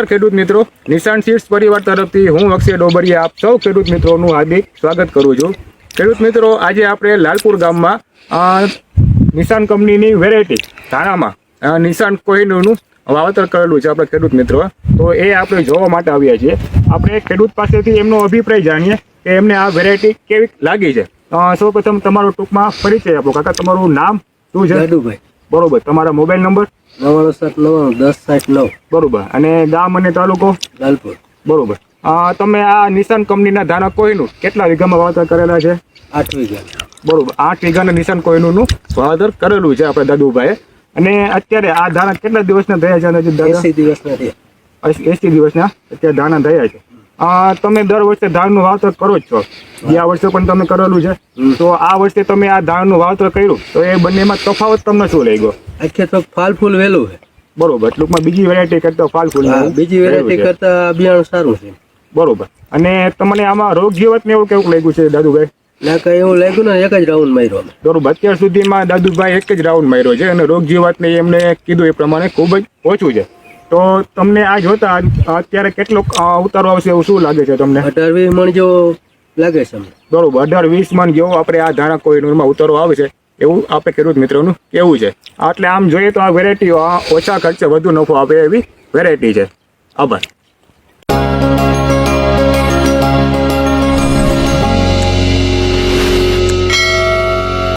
ખેડૂત મિત્રો, નિશાન સીડ્સ પરિવાર તરફથી હું અક્ષય ડોબરિયા આપ સૌ ખેડૂત મિત્રોનું હાર્દિક સ્વાગત કરું છું. ખેડૂત મિત્રો, આજે આપણે લાલપુર ગામમાં નિશાન કંપનીની વેરાયટી ધાણામાં નિશાન કોહિનૂરનું વાવેતર કરેલું છે આપણે ખેડૂત મિત્રો. તો એ આપણે જોવા માટે આવ્યા છીએ. આપણે ખેડૂત પાસેથી એમનો અભિપ્રાય જાણીએ કે એમને આ વેરાયટી કેવી લાગી છે. સૌપ્રથમ તમારો ટૂંકમાં પરિચય આપો. કાકા, તમારું નામ શું છે? દાદુભાઈ. બરોબર. તમારા મોબાઈલ નંબર? 99791069. બરોબર. અને ગામ અને તાલુકો? લાલપુર. બરોબર. તમે આ નિશાન કંપનીના ધાણા કોહિનૂર કેટલા વીઘામાં વાવેતર કરેલા છે? 8 વીઘા. બરોબર. 8 વીઘાના નિશાન કોહિનૂરનું વાવેતર કરેલું છે આપણે દાદુભાઈ. અને અત્યારે આ ધાણા કેટલા દિવસના થયા છે? 80 દિવસના થયા. 80 દિવસના અત્યારે ધાણા થયા છે. તમે દર વર્ષે ધાનનું વાવેતર કરો જ છો. ગયા વર્ષે પણ તમે કરેલું છે. તો આ વર્ષે તમે આ ધાનનું વાવેતર કર્યું તો એ બંનેમાં તફાવત તમને શું લાગ્યો? આખે તો ફાલ ફૂલ વહેલું છે. બરોબર. ટૂંકમાં બીજી વેરાયટી કરતા ફાલ ફૂલ બીજી વેરાયટી કરતા બિયારણ સારું છે. બરોબર. અને તમને આમાં રોગ જીવત ને એવું કેવું લાગ્યું છે દાદુભાઈ? ના, કઈ એવું લાગ્યું ને, એક જ રાઉન્ડ માર્યો. બરોબર. અત્યાર સુધીમાં દાદુભાઈ એક જ રાઉન્ડ માર્યો છે અને રોગ જીવાત ને એમને કીધું એ પ્રમાણે ખૂબ જ ઓછું છે. તો તમને આ જોતા અત્યારે કેટલો ઉતારો આવશે એવું શું લાગે છે તમને? 18-20 મણ જેવો લાગે છે. બરોબર. 18-20 મણ જેવો આપણે આ ધાણા કોહિનૂરમાં ઉતારો આવે છે એવું આપણે ખેડૂત મિત્રોનું કહેવું છે. એટલે આમ જોઈએ તો આ વેરાયટીઓ ઓછા ખર્ચે વધુ નફો આપે એવી વેરાયટી છે. આભાર.